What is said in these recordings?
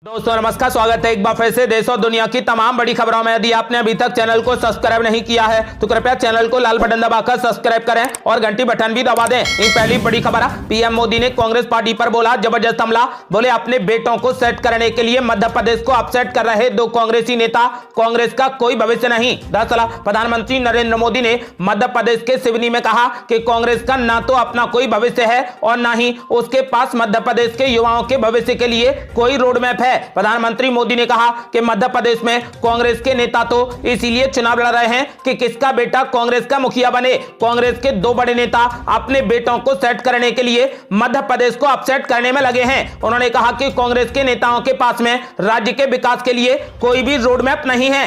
दोस्तों नमस्कार, स्वागत है एक बार फिर से देश और दुनिया की तमाम बड़ी खबरों में। यदि आपने अभी तक चैनल को सब्सक्राइब नहीं किया है तो कृपया चैनल को लाल बटन दबाकर सब्सक्राइब करें और घंटी बटन भी दबा दें। इन पहली बड़ी खबर है, पीएम मोदी ने कांग्रेस पार्टी पर बोला जबरदस्त हमला। बोले अपने बेटों को सेट करने के लिए मध्य प्रदेश को अपसेट कर रहे दो कांग्रेसी नेता, कांग्रेस का कोई भविष्य नहीं। दरअसल प्रधानमंत्री नरेंद्र मोदी ने मध्य प्रदेश के सिवनी में कहा कि कांग्रेस का ना तो अपना कोई भविष्य है और ना ही उसके पास मध्य प्रदेश के युवाओं के भविष्य के लिए कोई रोड मैप है। प्रधानमंत्री मोदी ने कहा कि मध्य प्रदेश में कांग्रेस के नेता तो इसीलिए चुनाव लड़ रहे हैं कि किसका बेटा कांग्रेस का मुखिया बने। कांग्रेस के दो बड़े नेता अपने बेटों को सेट करने के लिए मध्य प्रदेश को अपसेट करने में लगे हैं। उन्होंने कहा कि कांग्रेस के नेताओं के पास में राज्य के विकास के लिए कोई भी रोड मैप नहीं है।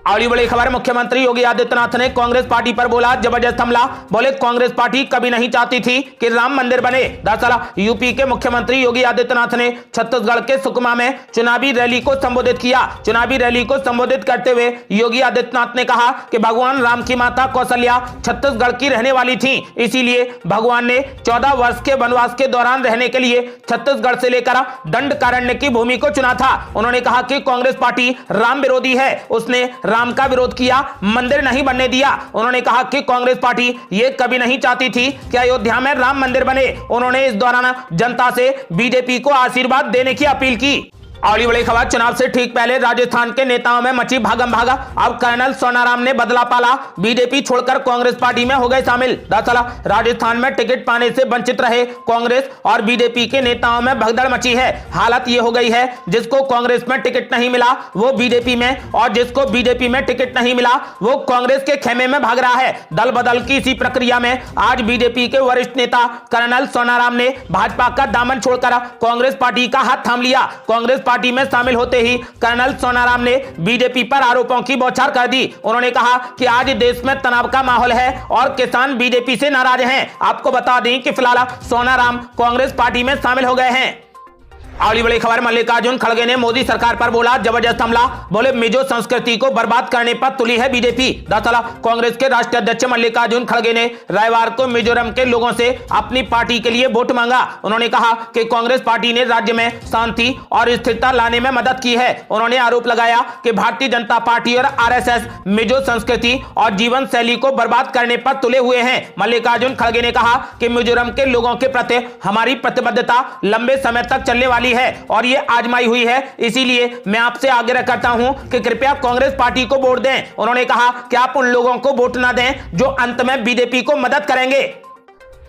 अगली बड़ी खबर, मुख्यमंत्री योगी आदित्यनाथ ने कांग्रेस पार्टी पर बोला जबरदस्त हमला। बोले कांग्रेस पार्टी कभी नहीं चाहती थी कि राम मंदिर बने। दरअसल यूपी के मुख्यमंत्री योगी आदित्यनाथ ने छत्तीसगढ़ के सुकमा में चुनावी रैली को संबोधित किया। चुनावी रैली को संबोधित करते हुए योगी आदित्यनाथ ने कहा कि भगवान राम की माता कौशल्या छत्तीसगढ़ की रहने वाली थी, इसीलिए भगवान ने 14 वर्ष के वनवास के दौरान रहने के लिए छत्तीसगढ़ से लेकर दंडकारण्य की भूमि को चुना था। उन्होंने कहा कि कांग्रेस पार्टी राम विरोधी है, उसने राम का विरोध किया, मंदिर नहीं बनने दिया। उन्होंने कहा कि कांग्रेस पार्टी ये कभी नहीं चाहती थी कि अयोध्या में राम मंदिर बने। उन्होंने इस दौरान जनता से बीजेपी को आशीर्वाद देने की अपील की। अगली बड़ी खबर, चुनाव से ठीक पहले राजस्थान के नेताओं में मची भागम भागा। अब कर्नल सोनाराम ने बदला पाला, बीजेपी छोड़कर कांग्रेस पार्टी में हो गए शामिल। दरअसल राजस्थान में टिकट पाने से वंचित रहे कांग्रेस और बीजेपी के नेताओं में भगदड़ मची है। हालत ये हो गई है, जिसको कांग्रेस में टिकट नहीं मिला वो बीजेपी में, और जिसको बीजेपी में टिकट नहीं मिला वो कांग्रेस के खेमे में भाग रहा है। दल बदल की इसी प्रक्रिया में आज बीजेपी के वरिष्ठ नेता कर्नल सोनाराम ने भाजपा का दामन छोड़कर कांग्रेस पार्टी का हाथ थाम लिया। कांग्रेस पार्टी में शामिल होते ही कर्नल सोनाराम ने बीजेपी पर आरोपों की बौछार कर दी। उन्होंने कहा कि आज देश में तनाव का माहौल है और किसान बीजेपी से नाराज हैं। आपको बता दें कि फिलहाल सोनाराम कांग्रेस पार्टी में शामिल हो गए हैं। अगली बड़ी खबर, मल्लिकार्जुन खड़गे ने मोदी सरकार पर बोला जबरदस्त हमला। बोले मिजो संस्कृति को बर्बाद करने पर तुली है बीजेपी। दरअसल कांग्रेस के राष्ट्रीय अध्यक्ष मल्लिकार्जुन खड़गे ने रविवार को मिजोरम के लोगों से अपनी पार्टी के लिए वोट मांगा। उन्होंने कहा कि कांग्रेस पार्टी ने राज्य में शांति और स्थिरता लाने में मदद की है। उन्होंने आरोप लगाया कि भारतीय जनता पार्टी और आरएसएस मिजो संस्कृति और जीवन शैली को बर्बाद करने पर तुले हुए हैं। मल्लिकार्जुन खड़गे ने कहा कि मिजोरम के लोगों के प्रति हमारी प्रतिबद्धता लंबे समय तक चलने वाली है और ये आजमाई हुई है, इसीलिए मैं आपसे आग्रह करता हूं कि कृपया कांग्रेस पार्टी को वोट दें। उन्होंने कहा कि आप उन लोगों को वोट ना दें जो अंत में बीजेपी को मदद करेंगे।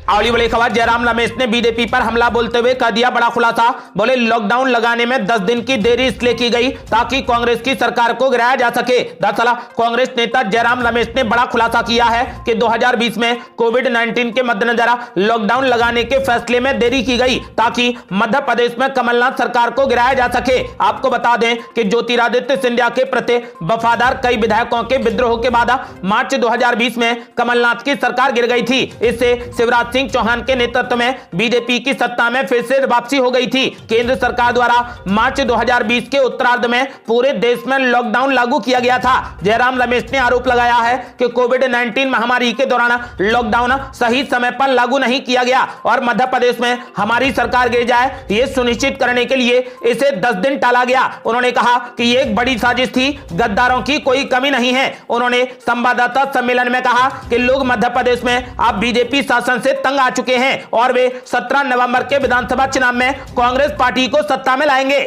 अगली बड़ी खबर, जयराम रमेश ने बीजेपी पर हमला बोलते हुए कर दिया बड़ा खुलासा। बोले लॉकडाउन लगाने में 10 दिन की देरी इसलिए की गई ताकि कांग्रेस की सरकार को गिराया जा सके। दरअसल कांग्रेस नेता जयराम रमेश ने बड़ा खुलासा किया है कि 2020 में कोविड-19 के मद्देनजर लॉकडाउन लगाने के फैसले में देरी की गई ताकि मध्य प्रदेश में कमलनाथ सरकार को गिराया जा सके। आपको बता दें कि ज्योतिरादित्य सिंधिया के प्रति वफादार कई विधायकों के विद्रोह के बाद मार्च 2020 में कमलनाथ की सरकार गिर गई थी। इससे शिवराज सिंह चौहान के नेतृत्व में बीजेपी की सत्ता में फिर से वापसी हो गई थी। केंद्र सरकार द्वारा मार्च 2020 के उत्तरार्ध में पूरे देश में लॉकडाउन लागू किया गया था। जयराम रमेश ने आरोप लगाया है कि कोविड-19 महामारी के दौरान लॉकडाउन सही समय पर लागू नहीं किया गया और मध्य प्रदेश में हमारी सरकार गिर जाए ये सुनिश्चित करने के लिए इसे 10 दिन टाला गया। उन्होंने कहा कि ये एक बड़ी साजिश थी, गद्दारों की कोई कमी नहीं है। उन्होंने संवाददाता सम्मेलन में कहा कि लोग मध्य प्रदेश में अब बीजेपी शासन से तंग आ चुके हैं और वे 17 नवंबर के विधानसभा चुनाव में कांग्रेस पार्टी को सत्ता में लाएंगे।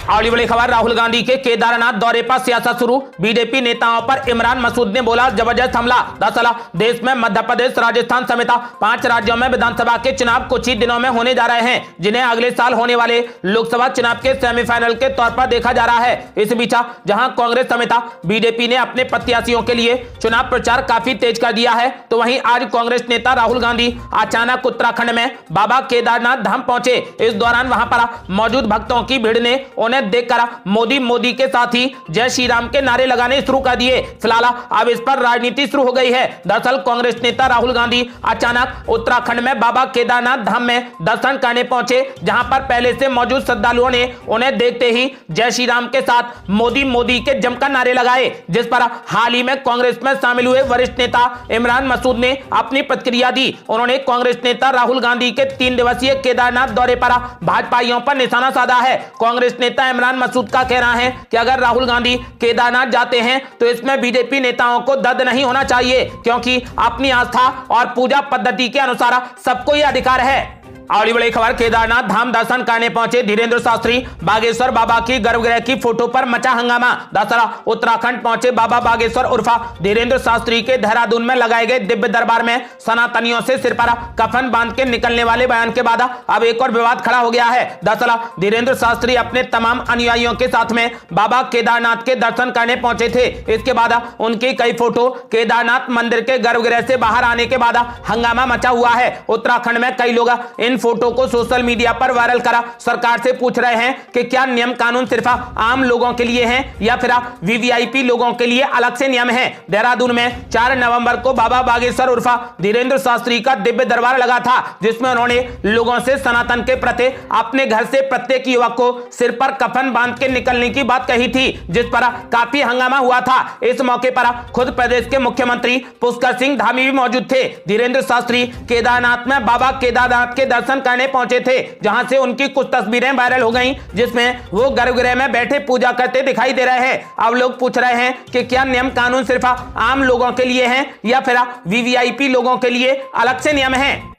अगली बड़ी खबर, राहुल गांधी के केदारनाथ दौरे पर सियासत शुरू। बीजेपी नेताओं पर इमरान मसूद ने बोला जबरदस्त हमला। दरअसल देश में मध्य प्रदेश, राजस्थान समेत 5 राज्यों में विधानसभा के चुनाव कुछ ही दिनों में होने जा रहे हैं, जिन्हें अगले साल होने वाले लोकसभा चुनाव के सेमीफाइनल के तौर पर देखा जा रहा है। इस बीच जहां कांग्रेस समेत बीजेपी ने अपने प्रत्याशियों के लिए चुनाव प्रचार काफी तेज कर दिया है, तो वहीं आज कांग्रेस नेता राहुल गांधी अचानक उत्तराखंड में बाबा केदारनाथ धाम पहुंचे। इस दौरान वहां पर मौजूद भक्तों की भीड़ ने उन्हें उन्हें देखकर मोदी मोदी के साथ ही जय श्री राम के नारे लगाने शुरू कर दिए। फिलहाल अब इस पर राजनीति शुरू हो गई है। दरअसल कांग्रेस नेता राहुल गांधी अचानक उत्तराखंड में बाबा केदारनाथ धाम में दर्शन करने पहुंचे, जहां पर पहले से मौजूद श्रद्धालुओं ने उन्हें देखते ही जय श्री राम के साथ मोदी मोदी के जमकर नारे लगाए, जिस पर हाल ही में कांग्रेस में शामिल हुए वरिष्ठ नेता इमरान मसूद ने अपनी प्रतिक्रिया दी। उन्होंने कांग्रेस नेता राहुल गांधी के 3 दिवसीय केदारनाथ दौरे पर भाजपाइयों पर निशाना साधा है। कांग्रेस नेता इमरान मसूद का कहना है कि अगर राहुल गांधी केदारनाथ जाते हैं तो इसमें बीजेपी नेताओं को दर्द नहीं होना चाहिए, क्योंकि अपनी आस्था और पूजा पद्धति के अनुसार सबको यह अधिकार है। अगली बड़ी खबर, केदारनाथ धाम दर्शन करने पहुंचे धीरेन्द्र शास्त्री, बागेश्वर बाबा की गर्भगृह की फोटो पर मचा हंगामा। दरअसल उत्तराखंड पहुंचे बाबा बागेश्वर उर्फा धीरेन्द्र शास्त्री के देहरादून में लगाए गए दिव्य दरबार में सनातनियों से सिर पर कफन बांध के निकलने वाले बयान के बाद अब एक और विवाद खड़ा हो गया है। दरअसल धीरेन्द्र शास्त्री अपने तमाम अनुयायियों के साथ में बाबा केदारनाथ के दर्शन करने पहुंचे थे। इसके बाद उनकी कई फोटो केदारनाथ मंदिर के गर्भगृह से बाहर आने के बाद हंगामा मचा हुआ है। उत्तराखंड में कई लोग इन फोटो को सोशल मीडिया पर वायरल करा सरकार से पूछ रहे हैं कि क्या नियम कानून सिर्फ आम लोगों के लिए हैं या फिर वीवीआईपी लोगों के लिए अलग से नियम है। देहरादून में 4 नवंबर को बाबा बागेश्वर उर्फा धीरेन्द्र शास्त्री का दिव्य दरबार लगा था, जिसमें उन्होंने लोगों से सनातन के प्रति अपने घर से प्रत्येक युवक को सिर पर कफन बांध के निकलने की बात कही थी, जिस पर काफी हंगामा हुआ था। इस मौके पर खुद प्रदेश के मुख्यमंत्री पुष्कर सिंह धामी भी मौजूद थे। धीरेन्द्र शास्त्री केदारनाथ में बाबा केदारनाथ के दर्शन करने पहुंचे थे, जहां से उनकी कुछ तस्वीरें वायरल हो गईं, जिसमें वो गर्भगृह में बैठे पूजा करते दिखाई दे रहे हैं। अब लोग पूछ रहे हैं कि क्या नियम कानून सिर्फ आम लोगों के लिए हैं या फिर वीवीआईपी लोगों के लिए अलग से नियम हैं।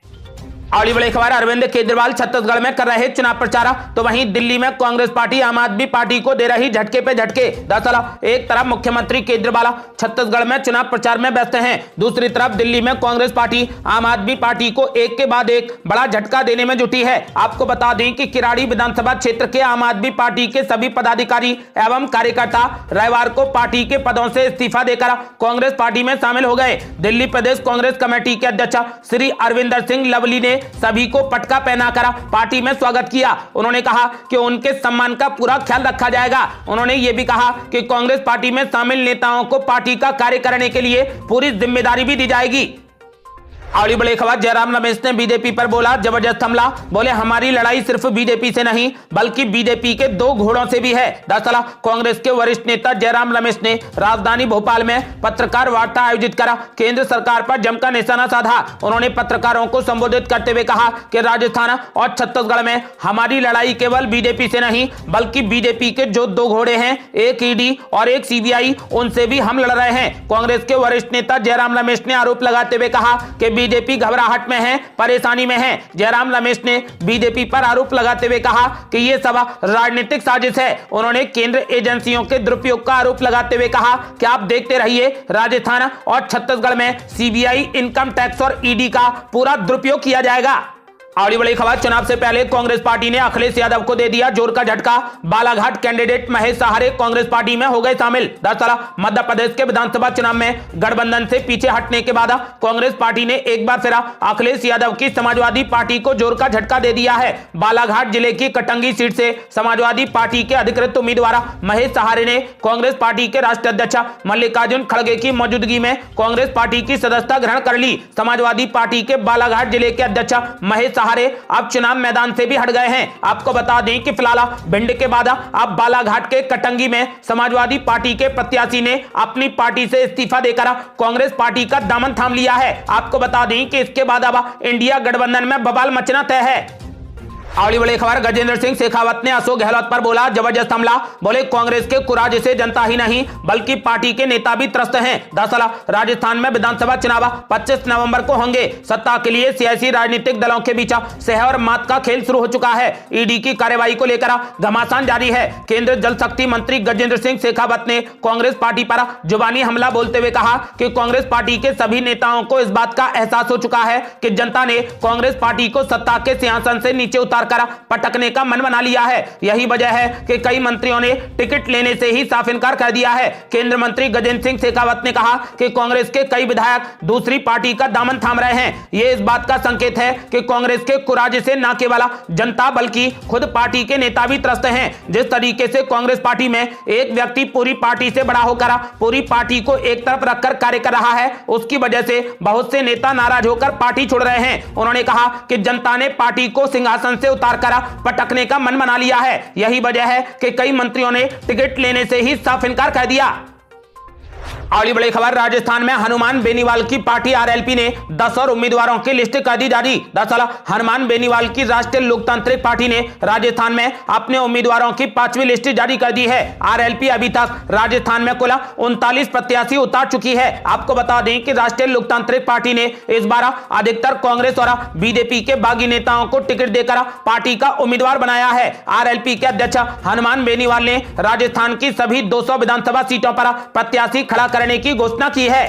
अगली बड़ी खबर, अरविंद केजरीवाल छत्तीसगढ़ में कर रहे चुनाव प्रचार, तो वहीं दिल्ली में कांग्रेस पार्टी आम आदमी पार्टी को दे रही झटके पे झटके। दरअसल एक तरफ मुख्यमंत्री केजरीवाल छत्तीसगढ़ में चुनाव प्रचार में व्यस्त हैं, दूसरी तरफ दिल्ली में कांग्रेस पार्टी आम आदमी पार्टी को एक के बाद एक बड़ा झटका देने में जुटी है। आपको बता दें कि किराड़ी विधानसभा क्षेत्र के आम आदमी पार्टी के सभी पदाधिकारी एवं कार्यकर्ता रविवार को पार्टी के पदों से इस्तीफा देकर कांग्रेस पार्टी में शामिल हो गए। दिल्ली प्रदेश कांग्रेस कमेटी के अध्यक्ष श्री अरविंदर सिंह लवली ने सभी को पटका पहनाकर पार्टी में स्वागत किया। उन्होंने कहा कि उनके सम्मान का पूरा ख्याल रखा जाएगा। उन्होंने ये भी कहा कि कांग्रेस पार्टी में शामिल नेताओं को पार्टी का कार्य करने के लिए पूरी जिम्मेदारी भी दी जाएगी। अगली बड़ी खबर, जयराम रमेश ने बीजेपी पर बोला जबरदस्त हमला। बोले हमारी लड़ाई सिर्फ बीजेपी से नहीं बल्कि बीजेपी के 2 घोड़ों से भी है। दरअसल कांग्रेस के वरिष्ठ नेता जयराम रमेश ने राजधानी भोपाल में पत्रकार वार्ता आयोजित कर केंद्र सरकार पर जमकर निशाना साधा। उन्होंने पत्रकारों को संबोधित करते हुए कहा कि राजस्थान और छत्तीसगढ़ में हमारी लड़ाई केवल बीजेपी से नहीं बल्कि बीजेपी के जो 2 घोड़े हैं, एक ईडी और एक सीबीआई, उनसे भी हम लड़ रहे हैं। कांग्रेस के वरिष्ठ नेता जयराम रमेश ने आरोप लगाते हुए कहा कि बीजेपी घबराहट में है, परेशानी में है। जयराम रमेश ने बीजेपी पर आरोप लगाते हुए कहा कि यह सब राजनीतिक साजिश है। उन्होंने केंद्र एजेंसियों के दुरुपयोग का आरोप लगाते हुए कहा कि आप देखते रहिए राजस्थान और छत्तीसगढ़ में सीबीआई, इनकम टैक्स और ईडी का पूरा दुरुपयोग किया जाएगा। अगली बड़ी खबर, चुनाव से पहले कांग्रेस पार्टी ने अखिलेश यादव को दे दिया जोर का झटका। बालाघाट कैंडिडेट महेश सहारे कांग्रेस पार्टी में हो गए शामिल। दरअसल मध्य प्रदेश के विधानसभा चुनाव में गठबंधन से पीछे हटने के बाद कांग्रेस पार्टी ने एक बार फिर अखिलेश यादव की समाजवादी पार्टी को जोर का झटका दे दिया है। बालाघाट जिले की कटंगी सीट से समाजवादी पार्टी के अधिकृत उम्मीदवार महेश सहारे ने कांग्रेस पार्टी के राष्ट्रीय अध्यक्ष मल्लिकार्जुन खड़गे की मौजूदगी में कांग्रेस पार्टी की सदस्यता ग्रहण कर ली। समाजवादी पार्टी के बालाघाट जिले के अध्यक्ष महेश सहारे अब चुनाव मैदान से भी हट गए हैं। आपको बता दें कि फिलहाल भिंड के बाद अब बालाघाट के कटंगी में समाजवादी पार्टी के प्रत्याशी ने अपनी पार्टी से इस्तीफा देकर कांग्रेस पार्टी का दामन थाम लिया है। आपको बता दें कि इसके बाद अब इंडिया गठबंधन में बवाल मचना तय है। अगली बड़ी खबर, गजेंद्र सिंह शेखावत ने अशोक गहलोत पर बोला जबरदस्त हमला। बोले कांग्रेस के कुराज से जनता ही नहीं बल्कि पार्टी के नेता भी त्रस्त हैं। दरअसल राजस्थान में विधानसभा चुनाव 25 नवंबर को होंगे। सत्ता के लिए सियासी राजनीतिक दलों के बीच सह और मात का खेल शुरू हो चुका है। ईडी की कार्रवाई को लेकर घमासान जारी है। केंद्रीय जल शक्ति मंत्री गजेंद्र सिंह शेखावत ने कांग्रेस पार्टी पर जुबानी हमला बोलते हुए कहा कि कांग्रेस पार्टी के सभी नेताओं को इस बात का एहसास हो चुका है कि जनता ने कांग्रेस पार्टी को सत्ता के सिंहासन से नीचे उतार उतारकर पटकने का मन बना लिया है। यही वजह है कि कई मंत्रियों ने टिकट लेने से ही साफ इनकार कर दिया है। केंद्रीय मंत्री गजेंद्र सिंह शेखावत ने कहा कि कांग्रेस के कई विधायक दूसरी पार्टी का दामन थाम रहे हैं। ये इस बात का संकेत है कि कांग्रेस के कुराजे से न केवल जनता बल्कि खुद पार्टी के नेता भी त्रस्त हैं। जिस तरीके से कांग्रेस पार्टी में एक व्यक्ति पूरी पार्टी से बड़ा होकर पूरी पार्टी को एक तरफ रखकर कार्य कर रहा है, उसकी वजह से बहुत से नेता नाराज होकर पार्टी छोड़ रहे हैं। उन्होंने कहा कि जनता ने पार्टी को सिंहासन से उतारकर पटकने का मन बना लिया है। यही वजह है कि कई मंत्रियों ने टिकट लेने से ही साफ इनकार कर दिया। अगली बड़ी खबर, राजस्थान में हनुमान बेनीवाल की पार्टी आरएलपी ने 10 और उम्मीदवारों की लिस्ट कर दी जारी। दरअसल हनुमान बेनीवाल की राष्ट्रीय लोकतांत्रिक पार्टी ने राजस्थान में अपने उम्मीदवारों की 5वीं लिस्ट जारी कर दी है। आरएलपी अभी तक राजस्थान में कुल 39 प्रत्याशी उतार चुकी है। आपको बता दें कि राष्ट्रीय लोकतांत्रिक पार्टी ने इस बार अधिकतर कांग्रेस और बीजेपी के बागी नेताओं को टिकट देकर पार्टी का उम्मीदवार बनाया है। आरएलपी के अध्यक्ष हनुमान बेनीवाल ने राजस्थान की सभी 200 विधानसभा सीटों पर प्रत्याशी खड़ा करने की घोषणा की है।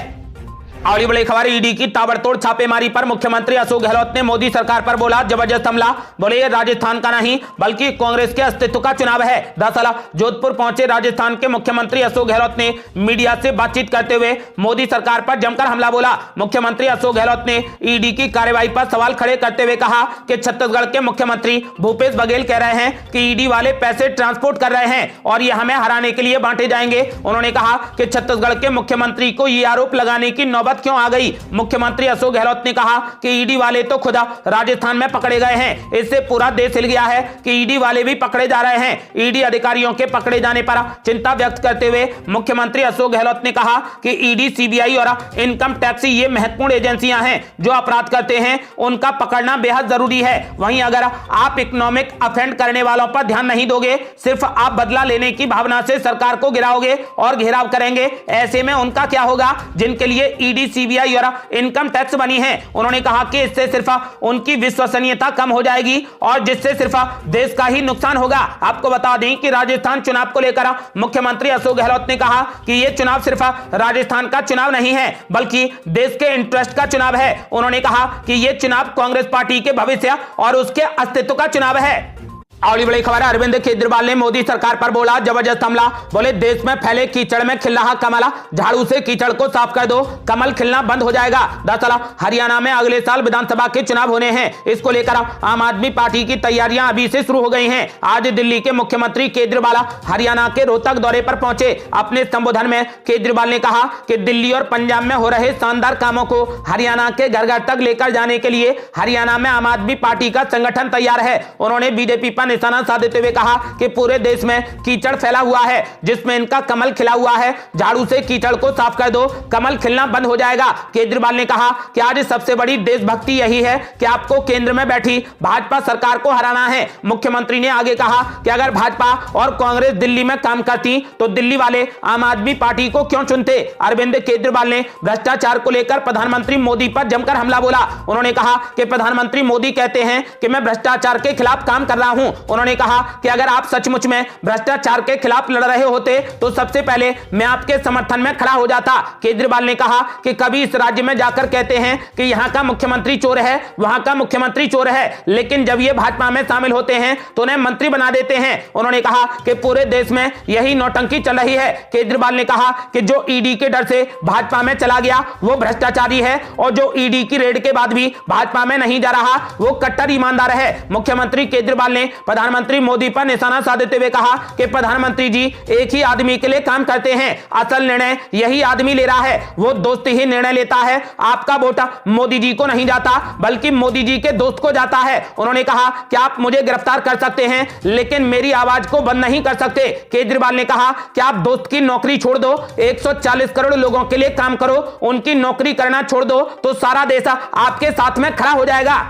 अगली बड़ी खबर, ईडी की ताबड़तोड़ छापेमारी पर मुख्यमंत्री अशोक गहलोत ने मोदी सरकार पर बोला जबरदस्त हमला। बोले ये राजस्थान का नहीं बल्कि कांग्रेस के अस्तित्व का चुनाव है। दरअसल जोधपुर पहुंचे राजस्थान के मुख्यमंत्री अशोक गहलोत ने मीडिया से बातचीत करते हुए मोदी सरकार पर जमकर हमला बोला। मुख्यमंत्री अशोक गहलोत ने ईडी की कार्रवाई पर सवाल खड़े करते हुए कहा कि छत्तीसगढ़ के मुख्यमंत्री भूपेश बघेल कह रहे हैं कि ईडी वाले पैसे ट्रांसपोर्ट कर रहे हैं और ये हमें हराने के लिए बांटे जाएंगे। उन्होंने कहा कि छत्तीसगढ़ के मुख्यमंत्री को ये आरोप लगाने की नौबत क्यों आ गई। मुख्यमंत्री अशोक गहलोत ने कहा कि ईडी वाले तो खुद राजस्थान में पकड़े गए हैं, इससे पूरा देश हिल गया है कि ईडी वाले भी पकड़े जा रहे हैं। ईडी अधिकारियों के पकड़े जाने पर चिंता व्यक्त करते हुए मुख्यमंत्री अशोक गहलोत ने कहा कि ईडी, सीबीआई और इनकम टैक्स ये महत्वपूर्ण एजेंसियां हैं जो अपराध करते हैं, उनका पकड़ना बेहद जरूरी है। वहीं अगर आप इकोनॉमिक अफेंड करने वालों पर ध्यान नहीं दोगे, सिर्फ आप बदला लेने की भावना से सरकार को गिराओगे और घेराव करेंगे, ऐसे में उनका क्या होगा जिनके लिए ईडी, सीबीआई और इनकम टैक्स बनी है। उन्होंने कहा कि इससे सिर्फ उनकी विश्वसनीयता कम हो जाएगी और जिससे सिर्फ देश का ही नुकसान होगा। आपको बता दें कि राजस्थान चुनाव को लेकर मुख्यमंत्री अशोक गहलोत ने कहा कि यह चुनाव सिर्फ राजस्थान का चुनाव नहीं है बल्कि देश के इंटरेस्ट का चुनाव है। उन्होंने कहा कि यह चुनाव कांग्रेस पार्टी के भविष्य और उसके अस्तित्व का चुनाव है। अगली बड़ी खबर, अरविंद केजरीवाल ने मोदी सरकार पर बोला जबरदस्त हमला। बोले देश में फैले कीचड़ में खिल रहा कमल, झाड़ू से कीचड़ को साफ कर दो, कमल खिलना बंद हो जाएगा। दरअसल हरियाणा में अगले साल विधानसभा के चुनाव होने हैं, इसको लेकर आम आदमी पार्टी की तैयारियां अभी से शुरू हो गई हैं। आज दिल्ली के मुख्यमंत्री केजरीवाल हरियाणा के रोहतक दौरे पर पहुंचे। अपने संबोधन में केजरीवाल ने कहा कि दिल्ली और पंजाब में हो रहे शानदार कामों को हरियाणा के घर घर तक लेकर जाने के लिए हरियाणा में आम आदमी पार्टी का संगठन तैयार है। उन्होंने बीजेपी पर निशाना साधते हुए कहा कि पूरे देश में कीचड़ फैला हुआ है जिसमें इनका कमल खिला हुआ है, झाड़ू से कीचड़ को साफ कर दो, कमल खिलना बंद हो जाएगा। केजरीवाल ने कहा कि आज सबसे बड़ी देशभक्ति यही है कि आपको केंद्र में बैठी भाजपा सरकार को हराना है। मुख्यमंत्री ने आगे कहा कि अगर भाजपा और कांग्रेस दिल्ली में काम करती तो दिल्ली वाले आम आदमी पार्टी को क्यों चुनते। अरविंद केजरीवाल ने भ्रष्टाचार को लेकर प्रधानमंत्री मोदी पर जमकर हमला बोला। उन्होंने कहा कि प्रधानमंत्री मोदी कहते हैं कि मैं भ्रष्टाचार के खिलाफ काम कर रहा हूं। उन्होंने कहा कि अगर आप सचमुच में भ्रष्टाचार के खिलाफ लड़ रहे होते तो सबसे पहले मैं आपके समर्थन में खड़ा हो जाता। केजरीवाल ने कहा कि कभी इस राज्य में जाकर कहते हैं कि यहां का मुख्यमंत्री चोर है, वहां का मुख्यमंत्री चोर है, लेकिन जब ये भाजपा में शामिल होते हैं तो उन्हें मंत्री बना देते हैं। उन्होंने कहा कि पूरे देश में यही नौटंकी चल रही है। केजरीवाल ने कहा कि जो ईडी के डर से भाजपा में चला गया वो भ्रष्टाचारी है और जो ईडी की रेड के बाद भी भाजपा में नहीं जा रहा वो कट्टर ईमानदार है। मुख्यमंत्री केजरीवाल ने प्रधानमंत्री मोदी पर निशाना साधते हुए कहा कि प्रधानमंत्री जी एक ही आदमी के लिए काम करते हैं, असल निर्णय यही आदमी ले रहा है, वो दोस्त ही निर्णय लेता है। आपका वोट मोदी जी को नहीं जाता बल्कि मोदी जी के दोस्त को जाता है। उन्होंने कहा कि आप मुझे गिरफ्तार कर सकते हैं लेकिन मेरी आवाज को बंद नहीं कर सकते। केजरीवाल ने कहा कि आप दोस्त की नौकरी छोड़ दो, 140 करोड़ लोगों के लिए काम करो, उनकी नौकरी करना छोड़ दो तो सारा देश आपके साथ में खड़ा हो जाएगा।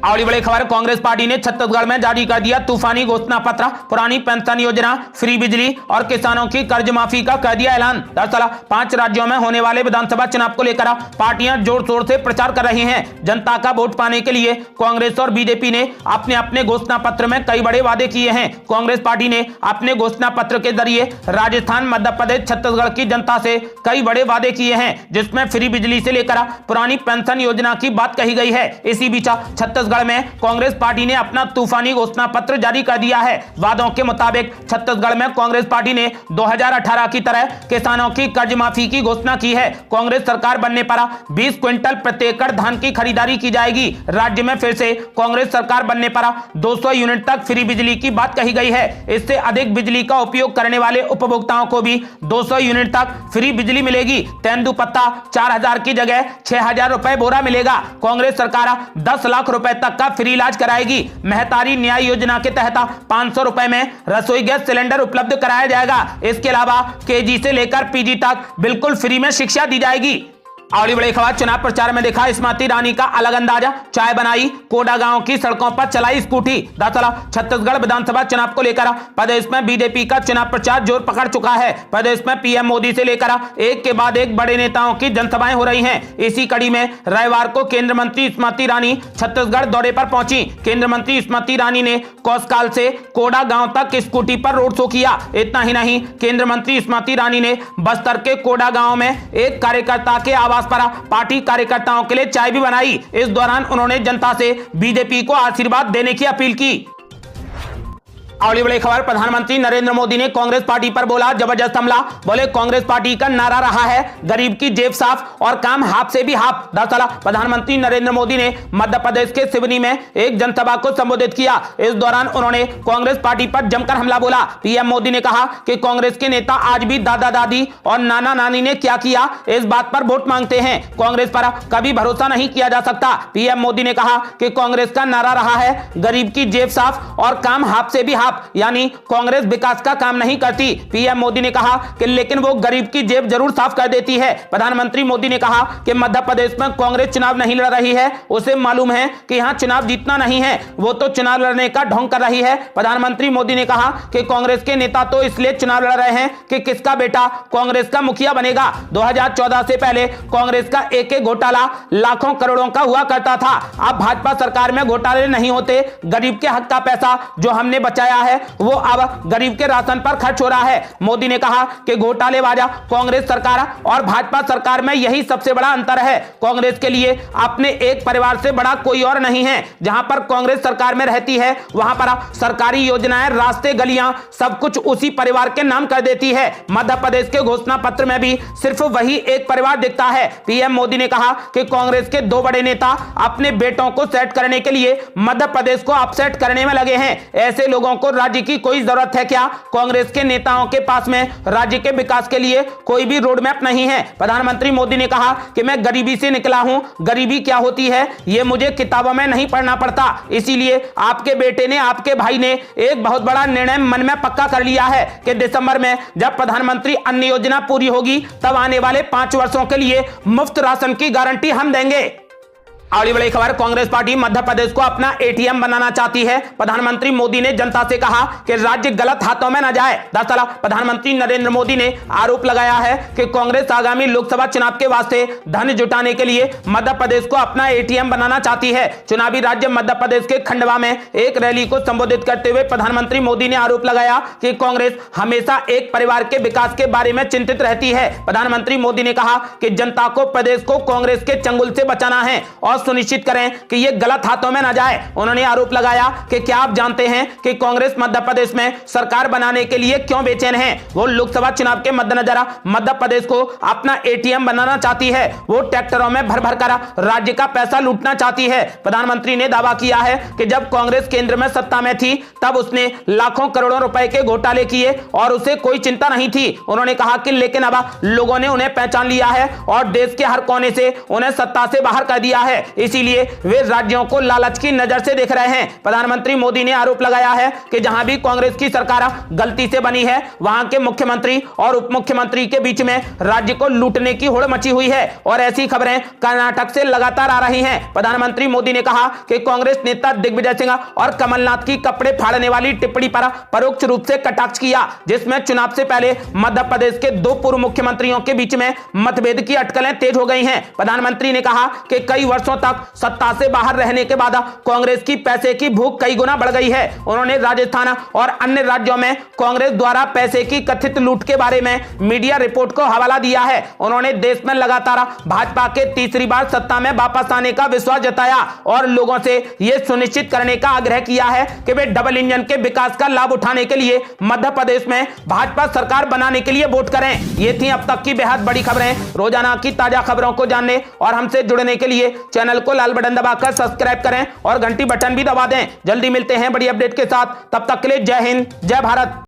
अगली बड़ी खबर, कांग्रेस पार्टी ने छत्तीसगढ़ में जारी कर दिया तूफानी घोषणा पत्र। पुरानी पेंशन योजना, फ्री बिजली और किसानों की कर्ज माफी का कर दिया ऐलान। दरअसल 5 राज्यों में होने वाले विधानसभा चुनाव को लेकर पार्टियां जोर शोर से प्रचार कर रही हैं। जनता का वोट पाने के लिए कांग्रेस और बीजेपी ने अपने अपने घोषणा पत्र में कई बड़े वादे किए हैं। कांग्रेस पार्टी ने अपने घोषणा पत्र के जरिए राजस्थान, मध्य प्रदेश, छत्तीसगढ़ की जनता से कई बड़े वादे किए हैं जिसमें फ्री बिजली से लेकर पुरानी पेंशन योजना की बात कही गई है। इसी बीच छत्तीसगढ़ छत्तीसगढ़ में कांग्रेस पार्टी ने अपना तूफानी घोषणा पत्र जारी कर दिया है। वादों के मुताबिक छत्तीसगढ़ में कांग्रेस पार्टी ने 2018 की तरह किसानों की कर्ज माफी की घोषणा की है। कांग्रेस सरकार बनने पर 20 क्विंटल प्रति एकड़ धान की खरीदारी की जाएगी। राज्य में फिर से कांग्रेस सरकार बनने पर 200 यूनिट तक फ्री बिजली की बात कही गई है। इससे अधिक बिजली का उपयोग करने वाले उपभोक्ताओं को भी 200 यूनिट तक फ्री बिजली मिलेगी। तेंदुपत्ता 4000 की जगह 6000 रुपए बोरा मिलेगा। कांग्रेस सरकार 10 लाख रुपए तक का फ्री इलाज कराएगी। महतारी न्याय योजना के तहत 500 रुपए में रसोई गैस सिलेंडर उपलब्ध कराया जाएगा। इसके अलावा केजी से लेकर पीजी तक बिल्कुल फ्री में शिक्षा दी जाएगी। अगली बड़ी खबर, चुनाव प्रचार में देखा स्मृति ईरानी का अलग अंदाजा। चाय बनाई, कोडा गांव की सड़कों पर चलाई स्कूटी। दरअसल छत्तीसगढ़ विधानसभा चुनाव को लेकर प्रदेश में बीजेपी का चुनाव प्रचार जोर पकड़ चुका है। प्रदेश में पीएम मोदी से लेकर एक के बाद एक बड़े नेताओं की जनसभाएं हो रही हैं। इसी कड़ी में रविवार को केंद्रीय मंत्री स्मृति ईरानी छत्तीसगढ़ दौरे पर पहुंची। केंद्रीय मंत्री स्मृति ईरानी ने कोसकाल से कोडा गांव तक स्कूटी पर रोड शो किया। इतना ही नहीं, केंद्रीय मंत्री स्मृति ईरानी ने बस्तर के कोडा गांव में एक कार्यकर्ता के आवास पर पार्टी कार्यकर्ताओं के लिए चाय भी बनाई। इस दौरान उन्होंने जनता से बीजेपी को आशीर्वाद देने की अपील की। अगली बड़ी खबर, प्रधानमंत्री नरेंद्र मोदी ने कांग्रेस पार्टी पर बोला जबरदस्त हमला। बोले कांग्रेस पार्टी का नारा रहा है गरीब की जेब साफ और काम हाथ से भी हाथ। दरअसल प्रधानमंत्री नरेंद्र मोदी ने मध्य प्रदेश के सिवनी में एक जनसभा को संबोधित किया। इस दौरान उन्होंने कांग्रेस पार्टी पर जमकर हमला बोला। पीएम मोदी ने कहा कि कांग्रेस के नेता आज भी दादा दादी और नाना नानी ने क्या किया इस बात पर वोट मांगते हैं। कांग्रेस पर कभी भरोसा नहीं किया जा सकता। पीएम मोदी ने कहा कि कांग्रेस का नारा रहा है गरीब की जेब साफ और काम हाथ से भी हाथ, यानी कांग्रेस विकास का काम नहीं करती। पीएम मोदी ने कहा कि लेकिन वो गरीब की जेब जरूर साफ कर देती है। प्रधानमंत्री मोदी ने कहा कि मध्य प्रदेश में कांग्रेस चुनाव नहीं लड़ रही है, उसे मालूम है कि यहां चुनाव जीतना नहीं है, वो तो चुनाव लड़ने का ढोंग कर रही है। प्रधानमंत्री मोदी ने कहा कि कांग्रेस के नेता तो इसलिए चुनाव लड़ रहे हैं कि किसका बेटा कांग्रेस का मुखिया बनेगा। 2014 से पहले कांग्रेस का एक एक घोटाला लाखों करोड़ों का हुआ करता था। अब भाजपा सरकार में घोटाले नहीं होते। गरीब के हक का पैसा जो हमने बचाया है वो अब गरीब के राशन पर खर्च हो रहा है। मोदी ने कहा कि घोटालेबाजा कांग्रेस सरकार और भाजपा सरकार में यही सबसे बड़ा अंतर है। कांग्रेस के लिए अपने एक परिवार से बड़ा कोई और नहीं है। जहां पर कांग्रेस सरकार में रहती है वहां पर सरकारी योजनाएं, रास्ते, गलियां सब कुछ उसी परिवार के नाम कर देती है। मध्य प्रदेश के घोषणा पत्र में भी सिर्फ वही एक परिवार दिखता है। पीएम मोदी ने कहा कि कांग्रेस के दो बड़े नेता अपने बेटों को सेट करने के लिए मध्य प्रदेश को अपसेट करने में लगे हैं। ऐसे लोगों को राज्य की कोई जरूरत है क्या? कांग्रेस के नेताओं के पास में राज्य के विकास के लिए कोई भी रोड मैप नहीं है। प्रधानमंत्री मोदी ने कहा कि मैं गरीबी से निकला हूं, गरीबी क्या होती है यह मुझे किताबों में नहीं पढ़ना पड़ता। इसीलिए आपके बेटे ने, आपके भाई ने एक बहुत बड़ा निर्णय मन में पक्का कर लिया है कि दिसंबर में जब प्रधानमंत्री अन्न योजना पूरी होगी तब आने वाले 5 वर्षों के लिए मुफ्त राशन की गारंटी हम देंगे। अगली बड़ी खबर, कांग्रेस पार्टी मध्य प्रदेश को अपना एटीएम बनाना चाहती है। प्रधानमंत्री मोदी ने जनता से कहा कि राज्य गलत हाथों में न जाए। दरअसल प्रधानमंत्री नरेंद्र मोदी ने आरोप लगाया है कि कांग्रेस आगामी लोकसभा चुनाव के वास्ते धन जुटाने के लिए मध्य प्रदेश को अपना एटीएम बनाना चाहती है। चुनावी राज्य मध्य प्रदेश के खंडवा में एक रैली को संबोधित करते हुए प्रधानमंत्री मोदी ने आरोप लगाया कि कांग्रेस हमेशा एक परिवार के विकास के बारे में चिंतित रहती है। प्रधानमंत्री मोदी ने कहा कि जनता को, प्रदेश को कांग्रेस के चंगुल से बचाना है और सुनिश्चित करें कि यह गलत हाथों में न जाए। उन्होंने आरोप लगाया कि क्या आप जानते हैं कि कांग्रेस मध्य प्रदेश में सरकार बनाने के लिए क्यों बेचैन है? वो लोकसभा चुनाव के मद्देनजर मध्य प्रदेश को अपना एटीएम बनाना चाहती है। वो ट्रैक्टरों में भर भर कर राज्य का पैसा लूटना चाहती है। प्रधानमंत्री ने दावा किया है कि जब कांग्रेस केंद्र में सत्ता में थी तब उसने लाखों करोड़ों रुपए के घोटाले किए और उसे कोई चिंता नहीं थी। उन्होंने कहा कि लेकिन अब लोगों ने उन्हें पहचान लिया है और देश के हर कोने से उन्हें सत्ता से बाहर कर दिया है। इसीलिए वे राज्यों को लालच की नजर से देख रहे हैं। प्रधानमंत्री मोदी ने आरोप लगाया है कि जहां भी कांग्रेस की सरकार गलती से बनी है वहां के मुख्यमंत्री और उप मुख्यमंत्री के बीच में राज्य को लूटने की होड़ मची हुई है और ऐसी खबरें कर्नाटक से लगातार आ रही हैं। प्रधानमंत्री मोदी ने कहा कि कांग्रेस नेता दिग्विजय सिंह और कमलनाथ की कपड़े फाड़ने वाली टिप्पणी पर परोक्ष रूप से कटाक्ष किया, जिसमें चुनाव से पहले मध्य प्रदेश के दो पूर्व मुख्यमंत्रियों के बीच में मतभेद की अटकलें तेज हो गई हैं। प्रधानमंत्री ने कहा कि कई वर्षों तक सत्ता से बाहर रहने के बाद कांग्रेस की पैसे की भूख कई गुना बढ़ गई है। उन्होंने राजस्थान और अन्य राज्यों में कांग्रेस द्वारा पैसे की कथित लूट के बारे में मीडिया रिपोर्ट को हवाला दिया है। उन्होंने देश में लगातार भाजपा के तीसरी बार सत्ता में वापस आने का विश्वास जताया और लोगों से यह सुनिश्चित करने का आग्रह किया है कि वे डबल इंजन के विकास का लाभ उठाने के लिए मध्य प्रदेश में भाजपा सरकार बनाने के लिए वोट करें। ये थी अब तक की बेहद बड़ी खबरें। रोजाना की ताजा खबरों को जानने और हमसे जुड़ने के लिए चैनल को लाल बटन दबाकर सब्सक्राइब करें और घंटी बटन भी दबा दें। जल्दी मिलते हैं बड़ी अपडेट के साथ, तब तक के लिए जय हिंद, जय भारत।